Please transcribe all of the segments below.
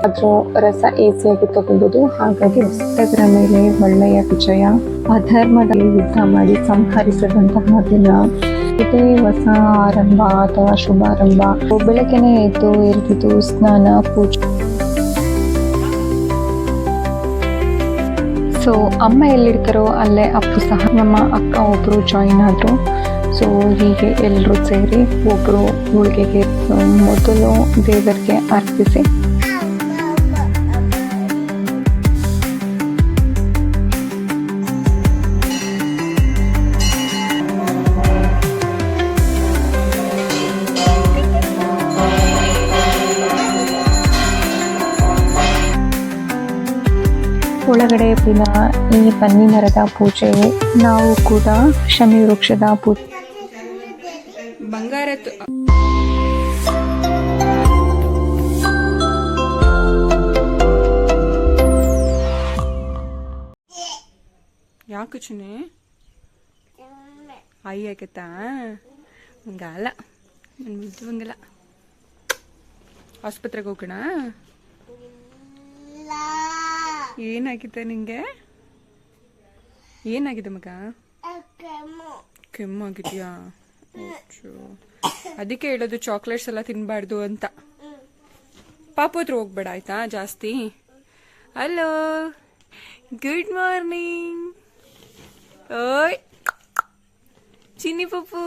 ಅದ್ರ ರಸ ಈಸಿಯಾಗಿ ತಗೋಬಹುದು. ಹಾಗಾಗಿ ದುಷ್ಟರ ಮೇಲೆ ಒಳ್ಳೆಯ ವಿಜಯ, ಅಧರ್ಮದಲ್ಲಿ ಯುದ್ಧ ಮಾಡಿ ಸಂಹರಿಸಿದಂತಹ ದಿನ. ಇದೇ ಹೊಸ ಆರಂಭ ಅಥವಾ ಶುಭಾರಂಭ. ಬೆಳಗ್ಗೆನೆ ಎದ್ದು ಸ್ನಾನ ಪೂಜೆ. ಸೊ ಅಮ್ಮ ಎಲ್ಲಿರ್ತಾರೋ ಅಲ್ಲೇ ಅಪ್ಪು ಸಹ, ನಮ್ಮ ಅಕ್ಕ ಒಬ್ಬರು ಜಾಯಿನ್ ಆದರು. ಸೊ ಹೀಗೆ ಎಲ್ಲರೂ ಸೇರಿ ಒಬ್ಬರು ಹೋಳಿಗೆಗೆ ಮೊದಲು ದೇವರಿಗೆ ಅರ್ಪಿಸಿ ಒಳಗಡೆ ದಿನ ಈ ಬನ್ನಿ ಮರದ ಪೂಜೆ, ನಾವು ಕೂಡ ಶಮಿ ವೃಕ್ಷದ ಪೂಜೆ. ಬಂಗಾರ ಯಾಕೆ ಚುನೆ ಆಯಿ ಆಗತ್ತಾ? ಹಂಗಲ್ಲ, ನನ್ನ ಮುದ್ದು ಹಂಗಲ್ಲ. ಆಸ್ಪತ್ರೆಗೆ ಹೋಗೋಣ. ಏನಾಗಿದೆ ನಿಂಗೆ? ಏನಾಗಿದೆ ಮಗ? ಕೆಮ್ಮಾಗಿದ್ಯಾ? ಅದಕ್ಕೆ ಹೇಳೋದು ಚಾಕ್ಲೇಟ್ಸ್ ಎಲ್ಲ ತಿನ್ಬಾರ್ದು ಅಂತ. ಪಾಪು ಹತ್ರ ಹೋಗ್ಬೇಡ ಆಯ್ತಾ ಜಾಸ್ತಿ. Hello, good morning. ಓಯ್ ಚಿನ್ನಿ Pappu,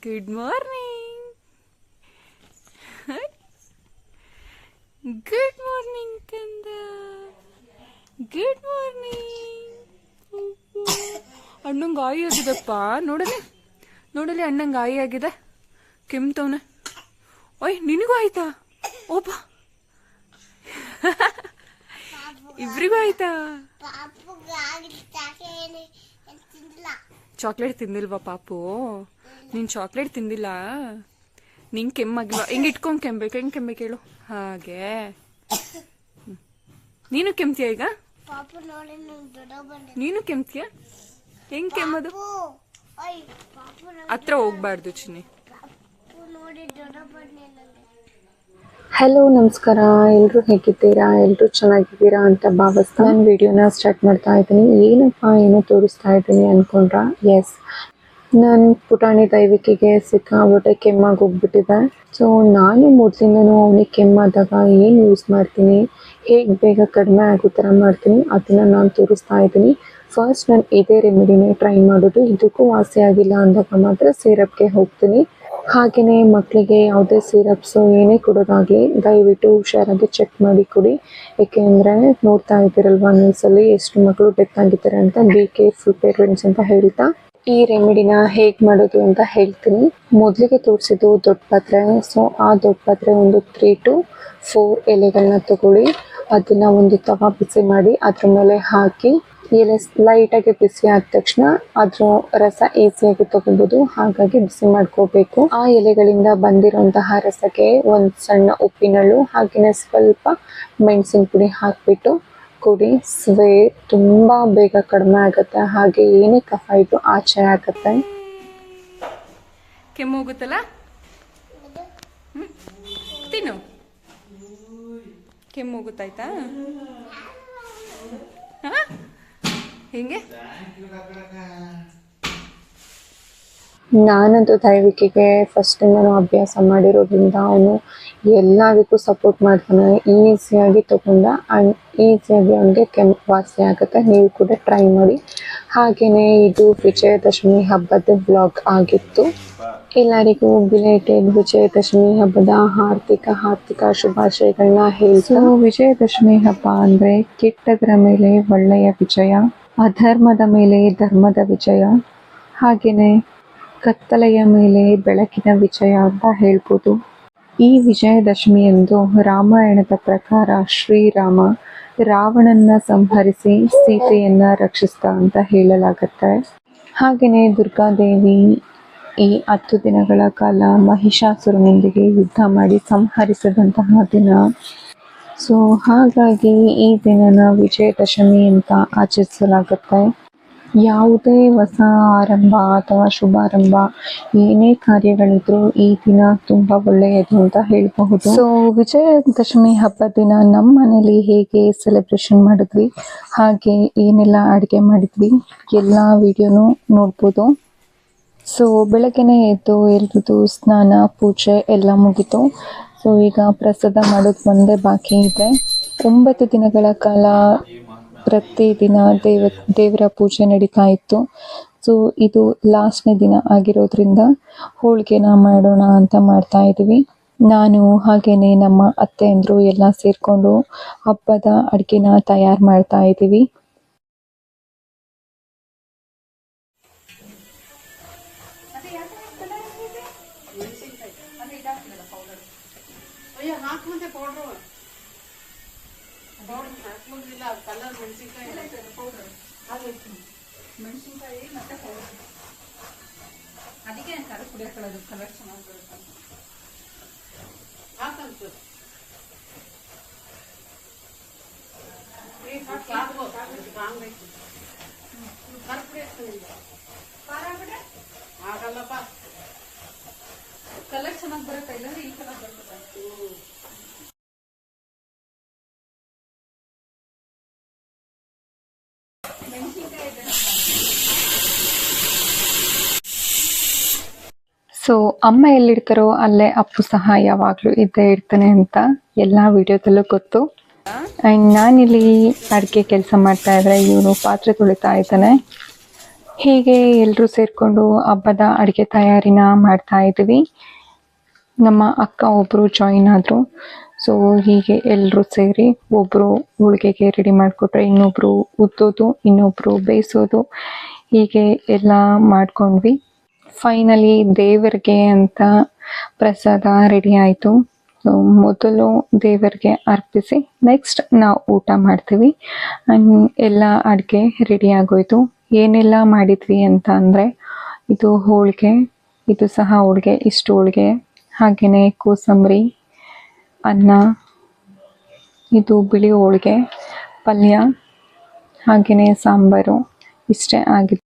good morning. Good morning ಕಂದ, ಗುಡ್ ಮಾರ್ನಿಂಗ್. ಅಣ್ಣಂಗೆ ಆಯಿ ಆಗಿದಪ್ಪ, ನೋಡಲಿ ಅಣ್ಣಂಗೆ ಆಯಿ ಆಗಿದೆ, ಕೆಮ್ತವನೆ. ಓಯ್ ನಿನಗೂ ಆಯ್ತಾ? ಓಪ ಇಬ್ರಿಗೂ ಆಯ್ತಾ? ಚಾಕ್ಲೇಟ್ ತಿಂದಿಲ್ವಾ ಪಾಪು? ನೀನ್ ಚಾಕ್ಲೇಟ್ ತಿಂದಿಲ್ಲ, ನಿಂಗೆ ಕೆಮ್ಮಾಗಿಲ್ವಾ? ಹಿಂಗೆ ಇಟ್ಕೊಂಡ್ ಕೆಮ್ಬೇಕು. ಹೆಂಗ್ ಕೆಮ್ಬೇಕು ಹೇಳು? ಹಾಗೆ ನೀನು ಕೆಮ್ತೀಯ ಈಗ? ನೀನು ಕೆಮ್ತೀಯ? ಹೆಂಗ್ ಕೆಮ್ಮದು? ಹತ್ರ ಹೋಗ್ಬಾರ್ದು ಚಿನ್ನಿ. ಹಲೋ, ನಮಸ್ಕಾರ. ಎಲ್ಲರೂ ಹೇಗಿದ್ದೀರಾ? ಎಲ್ಲರೂ ಚೆನ್ನಾಗಿದ್ದೀರಾ ಅಂತ ಭಾವಿಸ್ತಾ ನಾನು ವಿಡಿಯೋನ ಸ್ಟಾರ್ಟ್ ಮಾಡ್ತಾ ಇದ್ದೀನಿ. ಏನೋ ತೋರಿಸ್ತಾ ಇದ್ದೀನಿ ಅನ್ಕೊಂಡ್ರ? ಎಸ್, ನನ್ನ ಪುಟಾಣಿ ದೈವಿಕಿಗೆ ಸಿಕ್ಕಾಬಿಟ್ಟೆ ಕೆಮ್ಮಾಗಿ ಹೋಗ್ಬಿಟ್ಟಿದೆ. ಸೊ ನಾನು ಮೊದಲಿಂದನೂ ಅವನಿಗೆ ಕೆಮ್ಮಾದಾಗ ಏನು ಯೂಸ್ ಮಾಡ್ತೀನಿ, ಹೇಗೆ ಬೇಗ ಕಡಿಮೆ ಆಗೋ ಥರ ಮಾಡ್ತೀನಿ, ಅದನ್ನು ನಾನು ತೋರಿಸ್ತಾ ಇದ್ದೀನಿ. ಫಸ್ಟ್ ನಾನು ಇದೇ ರೆಮಿಡಿನೇ ಟ್ರೈ ಮಾಡೋದು. ಇದಕ್ಕೂ ವಾಸಿ ಆಗಿಲ್ಲ ಅಂದಾಗ ಮಾತ್ರ ಸಿರಪ್ಗೆ ಹೋಗ್ತೀನಿ. ಹಾಗೆಯೇ ಮಕ್ಕಳಿಗೆ ಯಾವುದೇ ಸಿರಪ್ಸು ಏನೇ ಕೊಡೋದಾಗಲಿ ದಯವಿಟ್ಟು ಹುಷಾರಾಗಿ ಚೆಕ್ ಮಾಡಿ ಕೊಡಿ. ಏಕೆಂದರೆ ನೋಡ್ತಾ ಇದ್ದೀರಲ್ವ ನ್ಯೂಸಲ್ಲಿ ಎಷ್ಟು ಮಕ್ಕಳು ಡೆತ್ ಆಗಿದ್ದಾರೆ ಅಂತ. ಬಿ ಕೇರ್ಫುಲ್ ಪೇರೆಂಟ್ಸ್ ಅಂತ ಹೇಳ್ತಾ ಈ ರೆಮಿಡಿನ ಹೇಗೆ ಮಾಡೋದು ಅಂತ ಹೇಳ್ತೀನಿ. ಮೊದಲಿಗೆ ತೋರಿಸಿದ್ದು ದೊಡ್ಡ ಪಾತ್ರೆ. ಸೊ ಆ ದೊಡ್ಡ ಪಾತ್ರೆ ಒಂದು 3 to 4 ಎಲೆಗಳನ್ನ ತಗೊಳ್ಳಿ. ಅದನ್ನು ಒಂದು ತವಾ ಬಿಸಿ ಮಾಡಿ ಅದ್ರ ಮೇಲೆ ಹಾಕಿ, ಎಲೆ ಲೈಟಾಗಿ ಬಿಸಿ ಆದ ತಕ್ಷಣ ಅದ್ರ ರಸ ಈಸಿಯಾಗಿ ತಗೋಬೋದು. ಹಾಗಾಗಿ ಬಿಸಿ ಮಾಡ್ಕೋಬೇಕು. ಆ ಎಲೆಗಳಿಂದ ಬಂದಿರುವಂತಹ ರಸಕ್ಕೆ ಒಂದು ಸಣ್ಣ ಉಪ್ಪಿನಳು ಹಾಗೆಯೇ ಸ್ವಲ್ಪ ಮೆಣಸಿನ ಪುಡಿ ಹಾಕಿಬಿಟ್ಟು ಕುಡಿ. ತುಂಬ ಬೇಗ ಕಡಿಮೆ ಆಗುತ್ತೆ. ಹಾಗೆ ಏನೇ ಕಫ ಇದ್ದು ಆಚೆ ಆಗುತ್ತೆ. ಕೆಮ್ಮು ಹೋಗುತ್ತಲ್ಲ, ತಿನ್ನು. ಕೆಮ್ಮು ಹೋಗುತ್ತಾಯ್ತಾ? ಹಿಂಗೆ ನಾನಂತೂ ದೈವಿಕಿಗೆ ಫಸ್ಟಿಂದನೂ ಅಭ್ಯಾಸ ಮಾಡಿರೋದ್ರಿಂದ ಅವನು ಎಲ್ಲದಕ್ಕೂ ಸಪೋರ್ಟ್ ಮಾಡ್ತಾನೆ. ಈಸಿಯಾಗಿ ತಗೊಂಡ ಆ್ಯಂಡ್ ಈಸಿಯಾಗಿ ಅವನಿಗೆ ಕೆಮ್ಮು ವಾಸಿ ಆಗುತ್ತೆ. ನೀವು ಕೂಡ ಟ್ರೈ ಮಾಡಿ. ಹಾಗೆಯೇ ಇದು ವಿಜಯದಶಮಿ ಹಬ್ಬದ ವ್ಲಾಗ್ ಆಗಿತ್ತು. ಎಲ್ಲರಿಗೂ ಬಿಲೇಟೆಡ್ ವಿಜಯದಶಮಿ ಹಬ್ಬದ ಹಾರ್ದಿಕ ಶುಭಾಶಯಗಳನ್ನ ಹೇಳ್ತಾ, ವಿಜಯದಶಮಿ ಹಬ್ಬ ಅಂದರೆ ಕೆಟ್ಟದರ ಮೇಲೆ ಒಳ್ಳೆಯ ವಿಜಯ, ಅಧರ್ಮದ ಮೇಲೆ ಧರ್ಮದ ವಿಜಯ, ಹಾಗೆಯೇ ಕತ್ತಲೆಯ ಮೇಲೆ ಬೆಳಕಿನ ವಿಜಯ ಅಂತ ಹೇಳ್ಬೋದು. ಈ ವಿಜಯದಶಮಿಯಂದು ರಾಮಾಯಣದ ಪ್ರಕಾರ ಶ್ರೀರಾಮ ರಾವಣನ ಸಂಹರಿಸಿ ಸೀತೆಯನ್ನ ರಕ್ಷಿಸಿದ ಅಂತ ಹೇಳಲಾಗುತ್ತೆ. ಹಾಗೆಯೇ ದುರ್ಗಾದೇವಿ ಈ 10 ದಿನಗಳ ಕಾಲ ಮಹಿಷಾಸುರನೊಂದಿಗೆ ಯುದ್ಧ ಮಾಡಿ ಸಂಹರಿಸಿದಂತಹ ದಿನ. ಸೊ ಹಾಗಾಗಿ ಈ ದಿನನ ವಿಜಯದಶಮಿ ಅಂತ ಆಚರಿಸಲಾಗುತ್ತೆ. ಯಾವುದೇ ಹೊಸ ಆರಂಭ ಅಥವಾ ಶುಭಾರಂಭ ಏನೇ ಕಾರ್ಯಗಳಿದ್ರೂ ಈ ದಿನ ತುಂಬ ಒಳ್ಳೆಯದು ಅಂತ ಹೇಳಬಹುದು. ಸೊ ವಿಜಯದಶಮಿ ಹಬ್ಬದ ದಿನ ನಮ್ಮ ಮನೇಲಿ ಹೇಗೆ ಸೆಲೆಬ್ರೇಷನ್ ಮಾಡಿದ್ವಿ, ಹಾಗೆ ಏನೆಲ್ಲ ಅಡುಗೆ ಮಾಡಿದ್ವಿ ಎಲ್ಲ ವಿಡಿಯೋನು ನೋಡ್ಬೋದು. ಸೊ ಬೆಳಗ್ಗೆನೇ ಎದ್ದು ಎಲ್ರದ್ದು ಸ್ನಾನ ಪೂಜೆ ಎಲ್ಲ ಮುಗೀತು. ಸೊ ಈಗ ಪ್ರಸಾದ ಮಾಡೋದು ಒಂದೇ ಬಾಕಿ ಇದೆ. 9 ದಿನಗಳ ಕಾಲ ಪ್ರತಿದಿನ ದೇವರ ಪೂಜೆ ನಡೀತಾ ಇತ್ತು. ಸೊ ಇದು ಲಾಸ್ಟ್ನೇ ದಿನ ಆಗಿರೋದ್ರಿಂದ ಹೋಳಿಗೆನ ಮಾಡೋಣ ಅಂತ ಮಾಡ್ತಾ ಇದ್ದೀವಿ. ನಾನು ಹಾಗೇನೆ ನಮ್ಮ ಅತ್ತೆಯಂದ್ರು ಎಲ್ಲ ಸೇರಿಕೊಂಡು ಹಬ್ಬದ ಅಡುಗೆನ ತಯಾರು ಮಾಡ್ತಾ ಇದ್ದೀವಿ. ಅದಕ್ಕೆ ಅಂತಾರೆ ಕುಡಿಯೋದು ಕಲರ್ ಚೆನ್ನಾಗಿ ಬರುತ್ತೆ. ಕಲರ್ ಚೆನ್ನಾಗಿ ಬರುತ್ತೆ, ಇಲ್ಲಾಂದ್ರೆ ಈ ಕಲರ್ ಬರ್ತದೆ. ಸೊ ಅಮ್ಮ ಎಲ್ಲಿರ್ತಾರೋ ಅಲ್ಲೇ ಅಪ್ಪು ಸಹ ಯಾವಾಗಲೂ ಇದ್ದೇ ಇರ್ತಾನೆ ಅಂತ ಎಲ್ಲ ವಿಡಿಯೋದಲ್ಲೂ ಗೊತ್ತು. ಆ್ಯಂಡ್ ನಾನಿಲ್ಲಿ ಅಡುಗೆ ಕೆಲಸ ಮಾಡ್ತಾ ಇದ್ರೆ ಇವನು ಪಾತ್ರೆ ತೊಳಿತಾ ಇದ್ದಾನೆ. ಹೀಗೆ ಎಲ್ಲರೂ ಸೇರಿಕೊಂಡು ಹಬ್ಬದ ಅಡುಗೆ ತಯಾರಿನ ಮಾಡ್ತಾ ಇದ್ದೀವಿ. ನಮ್ಮ ಅಕ್ಕ ಒಬ್ಬರು ಜಾಯಿನ್ ಆದರು. ಸೊ ಹೀಗೆ ಎಲ್ಲರೂ ಸೇರಿ ಒಬ್ಬರು ಹೋಳಿಗೆಗೆ ರೆಡಿ ಮಾಡಿಕೊಟ್ರೆ ಇನ್ನೊಬ್ಬರು ಉದ್ದೋದು, ಇನ್ನೊಬ್ಬರು ಬೇಯಿಸೋದು, ಹೀಗೆ ಎಲ್ಲ ಮಾಡ್ಕೊಂಡ್ವಿ. ಫೈನಲಿ ದೇವರಿಗೆ ಅಂತ ಪ್ರಸಾದ ರೆಡಿ ಆಯಿತು. ಮೊದಲು ದೇವರಿಗೆ ಅರ್ಪಿಸಿ ನೆಕ್ಸ್ಟ್ ನಾವು ಊಟ ಮಾಡ್ತೀವಿ. ಎಲ್ಲ ಅಡುಗೆ ರೆಡಿ ಆಗೋಯ್ತು. ಏನೆಲ್ಲ ಮಾಡಿದ್ವಿ ಅಂತ ಅಂದರೆ, ಇದು ಹೋಳಿಗೆ, ಇದು ಸಹ ಹೋಳಿಗೆ, ಇಷ್ಟು ಹೋಳಿಗೆ, ಹಾಗೆಯೇ ಕೋಸಂಬರಿ, ಅನ್ನ, ಇದು ಬಿಳಿ ಹೋಳಿಗೆ, ಪಲ್ಯ, ಹಾಗೆಯೇ ಸಾಂಬಾರು, ಇಷ್ಟೇ ಆಗಿದೆ.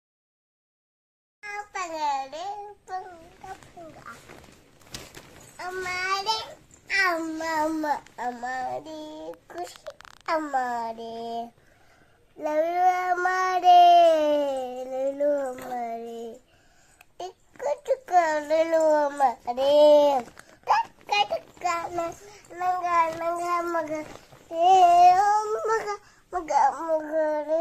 Amare, kushi amare, lalu amare, lalu amare, tikku tikku lalu amare, takka takka naga naga maga, maga maga maga,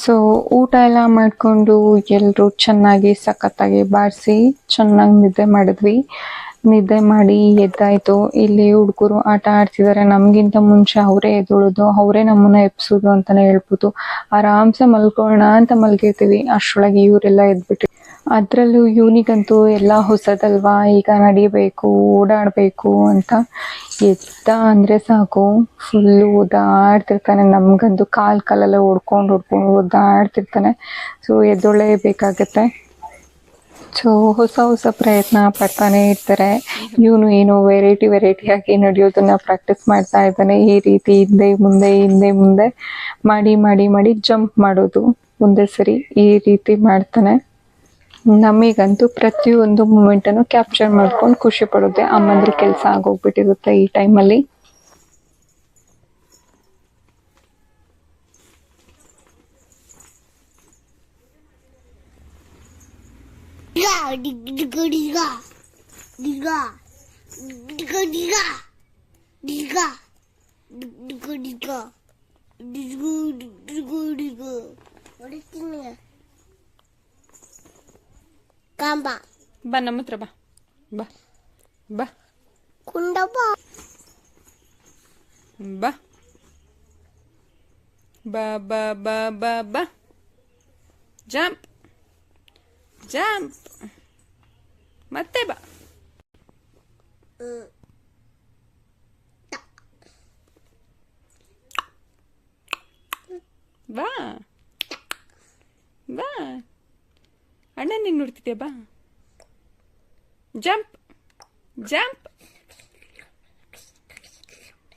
so ಊಟ ಎಲ್ಲ ಮಾಡಿಕೊಂಡು ಎಲ್ಲರೂ ಚೆನ್ನಾಗಿ ಸಖತ್ತಾಗಿ ಬಾರಿಸಿ ಚೆನ್ನಾಗಿ ನಿದ್ದೆ ಮಾಡಿದ್ವಿ. ನಿದ್ದೆ ಮಾಡಿ ಎದ್ದಾಯಿತು. ಇಲ್ಲಿ ಹುಡುಗರು ಆಟ ಆಡ್ತಿದ್ದಾರೆ. ನಮಗಿಂತ ಮುಂಚೆ ಅವರೇ ಎದ್ದೊಳೋದು, ಅವರೇ ನಮ್ಮನ್ನ ಎಬ್ಸೋದು ಅಂತಲೇ ಹೇಳ್ಬೋದು. ಆರಾಮ್ಸೆ ಮಲ್ಕೊಳ್ಳೋಣ ಅಂತ ಮಲಗಿರ್ತೀವಿ, ಅಷ್ಟರೊಳಗೆ ಇವರೆಲ್ಲ ಎದ್ಬಿಟ್ಟು. ಅದರಲ್ಲೂ ಇವನಿಗಂತೂ ಎಲ್ಲ ಹೊಸದಲ್ವಾ, ಈಗ ನಡಿಬೇಕು, ಓಡಾಡಬೇಕು ಅಂತ ಎದ್ದ ಅಂದರೆ ಸಾಕು ಫುಲ್ಲು ಓದಾಡ್ತಿರ್ತಾನೆ. ನಮಗಂತೂ ಕಾಲೆಲ್ಲ ಹೊಡ್ಕೊಂಡು ಓದಾಡ್ತಿರ್ತಾನೆ. ಸೊ ಎದ್ದೊಳ್ಳೇಬೇಕಾಗತ್ತೆ. ಸೊ ಹೊಸ ಪ್ರಯತ್ನ ಪಡ್ತಾನೆ ಇರ್ತಾರೆ. ಇವನು ಏನೋ ವೆರೈಟಿಯಾಗಿ ನಡೆಯೋದನ್ನ ಪ್ರಾಕ್ಟೀಸ್ ಮಾಡ್ತಾ ಇದ್ದಾನೆ. ಈ ರೀತಿ ಹಿಂದೆ ಮುಂದೆ ಮಾಡಿ ಜಂಪ್ ಮಾಡೋದು ಒಂದೇ ಸರಿ ಈ ರೀತಿ ಮಾಡ್ತಾನೆ. ನಮಗಂತೂ ಪ್ರತಿಯೊಂದು ಮೂಮೆಂಟನ್ನು ಕ್ಯಾಪ್ಚರ್ ಮಾಡ್ಕೊಂಡು ಖುಷಿ ಪಡೋದೆ ಅಮ್ಮಂದ್ರ ಕೆಲಸ ಆಗೋಗ್ಬಿಟ್ಟಿರುತ್ತೆ ಈ ಟೈಮಲ್ಲಿ. Kamba. ಬಾ ನಮ್ಮ ಹತ್ರ ಬಾ ಬಾ ಬಾ Kundaba. ಬಾ ಬಾ ಬಾ ಬಾ ಬಾ ಬಾ ಜಂಪ್ ಜಂಪ್ ಮತ್ತೆ ಬಾ ಬಾ ಬಾ ಅಣ್ಣ ನೀನು ನೋಡ್ತಿದ್ಯಾ ಬಾ ಜಂಪ್ ಜಂಪ್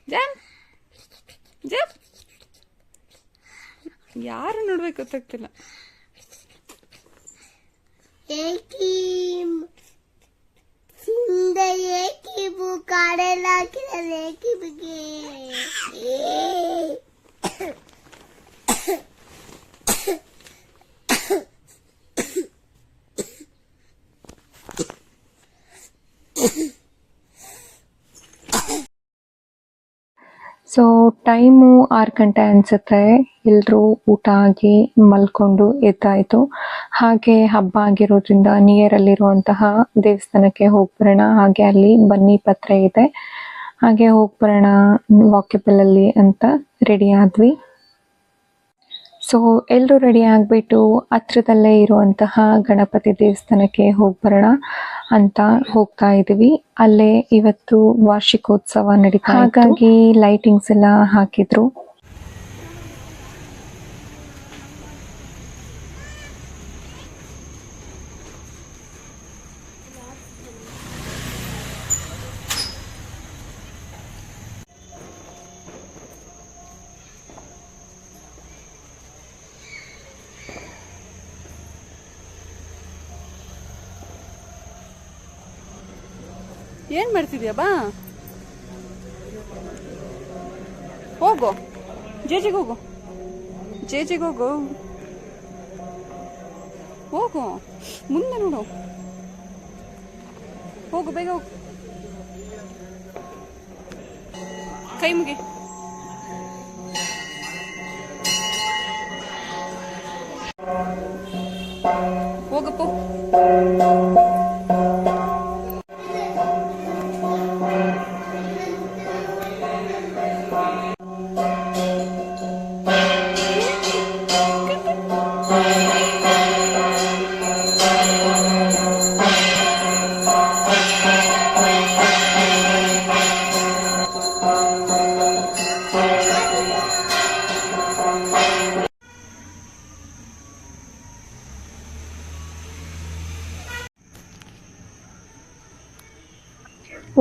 ಜಂಪ್ ಜಪ್ ಯಾರು ನೋಡ್ಬೇಕು ಗೊತ್ತಾಗ್ತಿಲ್ಲ. ಏಕಿಮ್ ಸಿಂದ ಏಕಿಬು ಕಾಡೆಲ್ಲ ಹಾಕಿರಲ್ಲ ಏಕಿಬಿಗೆ ಸೊ ಟೈಮು 6 ಗಂಟೆ ಅನಿಸುತ್ತೆ. ಎಲ್ಲರೂ ಊಟ ಆಗಿ ಮಲ್ಕೊಂಡು ಎದ್ದಾಯಿತು. ಹಾಗೆ ಹಬ್ಬ ಆಗಿರೋದ್ರಿಂದ ನಿಯರಲ್ಲಿರುವಂತಹ ದೇವಸ್ಥಾನಕ್ಕೆ ಹೋಗ್ಬರೋಣ, ಹಾಗೆ ಅಲ್ಲಿ ಬನ್ನಿ ಪತ್ರೆ ಇದೆ, ಹಾಗೆ ಹೋಗ್ಬರೋಣ ವಾಕೆಬಲಲ್ಲಿ ಅಂತ ರೆಡಿ ಆದ್ವಿ. ಸೊ ಎಲ್ಲರೂ ರೆಡಿ ಆಗಿಬಿಟ್ಟು ಹತ್ರದಲ್ಲೇ ಇರುವಂತಹ ಗಣಪತಿ ದೇವಸ್ಥಾನಕ್ಕೆ ಹೋಗ್ಬರೋಣ ಅಂತ ಹೋಗ್ತಾ ಇದ್ದೀವಿ. ಅಲ್ಲೇ ಇವತ್ತು ವಾರ್ಷಿಕೋತ್ಸವ ನಡೀತಾ ಇತ್ತು. ಹಾಗಾಗಿ ಲೈಟಿಂಗ್ಸ್ ಎಲ್ಲ ಹಾಕಿದ್ರು. ಏನ್ ಮಾಡ್ತಿದ್ಯಾ? ಬಾ ಹೋಗು, ಜೇಜಿಗೆ ಹೋಗು, ಜೇಜಿಗೆ ಹೋಗು, ಹೋಗು, ಮುಂದೆ ನೋಡು, ಹೋಗು, ಬೇಗ ಹೋಗು, ಕೈ ಮುಗಿ. ಹೋಗಪ್ಪ.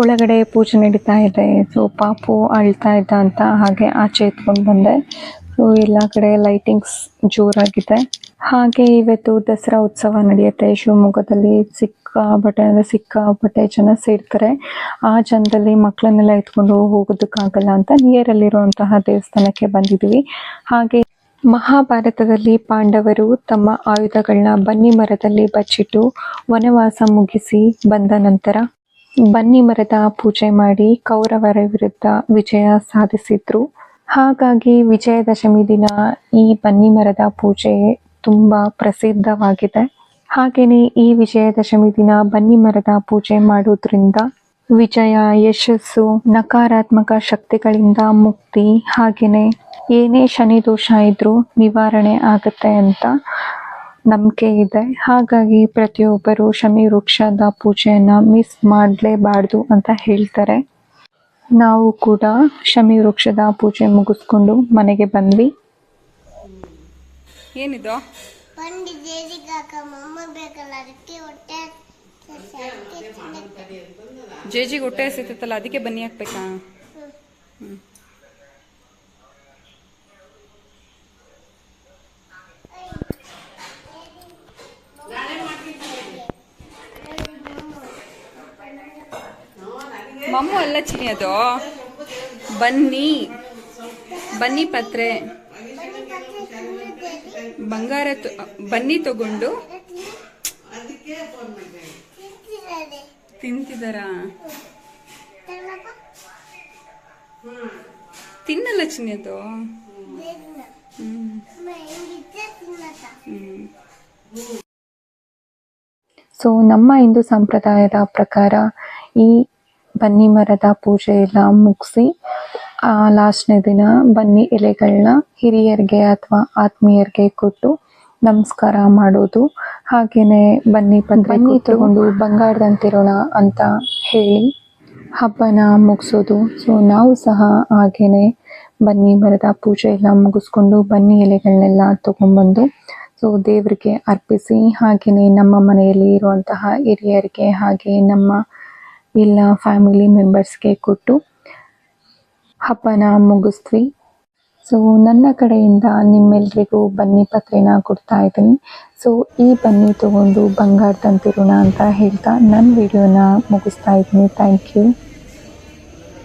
ಒಳಗಡೆ ಪೂಜೆ ನಡೀತಾ ಇದೆ. ಸೊ ಪಾಪು ಅಳ್ತಾ ಇದ್ದ ಅಂತ ಹಾಗೆ ಆಚೆ ಎತ್ಕೊಂಡು ಬಂದೆ. ಸೊ ಎಲ್ಲ ಕಡೆ ಲೈಟಿಂಗ್ಸ್ ಜೋರಾಗಿದೆ. ಹಾಗೆ ಇವತ್ತು ದಸರಾ ಉತ್ಸವ ನಡೆಯುತ್ತೆ ಶಿವಮೊಗ್ಗದಲ್ಲಿ. ಸಿಕ್ಕಾಪಟ್ಟೆ ಜನ ಸೇರ್ತಾರೆ. ಆ ಜನದಲ್ಲಿ ಮಕ್ಕಳನ್ನೆಲ್ಲ ಎತ್ಕೊಂಡು ಹೋಗೋದಕ್ಕಾಗಲ್ಲ ಅಂತ ನಿಯರಲ್ಲಿರುವಂತಹ ದೇವಸ್ಥಾನಕ್ಕೆ ಬಂದಿದ್ದೀವಿ. ಹಾಗೆ ಮಹಾಭಾರತದಲ್ಲಿ ಪಾಂಡವರು ತಮ್ಮ ಆಯುಧಗಳನ್ನ ಬನ್ನಿ ಮರದಲ್ಲಿ ಬಚ್ಚಿಟ್ಟು ವನವಾಸ ಮುಗಿಸಿ ಬಂದ ನಂತರ ಬನ್ನಿ ಮರದ ಪೂಜೆ ಮಾಡಿ ಕೌರವರ ವಿರುದ್ಧ ವಿಜಯ ಸಾಧಿಸಿದ್ರು. ಹಾಗಾಗಿ ವಿಜಯದಶಮಿ ದಿನ ಈ ಬನ್ನಿ ಮರದ ಪೂಜೆ ತುಂಬಾ ಪ್ರಸಿದ್ಧವಾಗಿದೆ. ಹಾಗೆಯೇ ಈ ವಿಜಯದಶಮಿ ದಿನ ಬನ್ನಿ ಮರದ ಪೂಜೆ ಮಾಡೋದ್ರಿಂದ ವಿಜಯ, ಯಶಸ್ಸು, ನಕಾರಾತ್ಮಕ ಶಕ್ತಿಗಳಿಂದ ಮುಕ್ತಿ, ಹಾಗೆಯೇ ಏನೇ ಶನಿ ದೋಷ ಇದ್ರೂ ನಿವಾರಣೆ ಆಗುತ್ತೆ ಅಂತ ನಂಬಿಕೆ ಇದೆ. ಹಾಗಾಗಿ ಪ್ರತಿಯೊಬ್ಬರು ಶಮಿ ವೃಕ್ಷದ ಪೂಜೆಯನ್ನ ಮಿಸ್ ಮಾಡಲೇಬಾರ್ದು ಅಂತ ಹೇಳ್ತಾರೆ. ನಾವು ಕೂಡ ಶಮಿ ವೃಕ್ಷದ ಪೂಜೆ ಮುಗಿಸ್ಕೊಂಡು ಮನೆಗೆ ಬಂದ್ವಿ. ಏನಿದು? ಬಂಡಿ ಜೇಜಿಗಾಕ ಮಮ್ಮ ಬೇಕಲ್ಲ ಅದಕ್ಕೆ ಹೊಟ್ಟೆ ಜೇಜಿಗೆ ಹೊಟ್ಟೆ ಹಸಿತಲ್ಲ, ಅದಕ್ಕೆ ಬನ್ನಿ ಹಾಕ್ಬೇಕಾ? ಮಮ್ಮು ಅಲ್ಲ ಚಿನಿ, ಅದು ಬನ್ನಿ ಪತ್ರೆ ಬಂಗಾರ ಬನ್ನಿ ತಗೊಂಡು ತಿಂತಿದಾರ. ತಿನ್ನಲ್ಲ ಚಿನಿ ಅದು. ಸೊ ನಮ್ಮ ಹಿಂದೂ ಸಂಪ್ರದಾಯದ ಪ್ರಕಾರ ಈ ಬನ್ನಿ ಮರದ ಪೂಜೆ ಎಲ್ಲ ಮುಗಿಸಿ ಲಾಸ್ಟ್ನೇ ದಿನ ಬನ್ನಿ ಎಲೆಗಳನ್ನ ಹಿರಿಯರಿಗೆ ಅಥವಾ ಆತ್ಮೀಯರಿಗೆ ಕೊಟ್ಟು ನಮಸ್ಕಾರ ಮಾಡೋದು. ಹಾಗೇನೆ ಬನ್ನಿ ತಗೊಂಡು ಬಂಗಾರದಂತಿರೋಣ ಅಂತ ಹೇಳಿ ಹಬ್ಬನ ಮುಗಿಸೋದು. ಸೊ ನಾವು ಸಹ ಹಾಗೇನೆ ಬನ್ನಿ ಮರದ ಪೂಜೆ ಎಲ್ಲ ಮುಗಿಸ್ಕೊಂಡು ಬನ್ನಿ ಎಲೆಗಳನ್ನೆಲ್ಲ ತಗೊಂಡ್ಬಂದು ಸೊ ದೇವರಿಗೆ ಅರ್ಪಿಸಿ, ಹಾಗೆಯೇ ನಮ್ಮ ಮನೆಯಲ್ಲಿ ಇರುವಂತಹ ಹಿರಿಯರಿಗೆ ಹಾಗೆ ನಮ್ಮ ಎಲ್ಲ ಫ್ಯಾಮಿಲಿ ಮೆಂಬರ್ಸ್ಗೆ ಕೊಟ್ಟು ಹಬ್ಬನ ಮುಗಿಸ್ತೀವಿ. ಸೊ ನನ್ನ ಕಡೆಯಿಂದ ನಿಮ್ಮೆಲ್ರಿಗೂ ಬನ್ನಿ ಪತ್ರೆನ ಕೊಡ್ತಾ ಇದ್ದೀನಿ. ಸೊ ಈ ಬನ್ನಿ ತಗೊಂಡು ಬಂಗಾರ ತಂತಿರೋಣ ಅಂತ ಹೇಳ್ತಾ ನನ್ನ ವಿಡಿಯೋನ ಮುಗಿಸ್ತಾ ಇದ್ದೀನಿ. Thank you.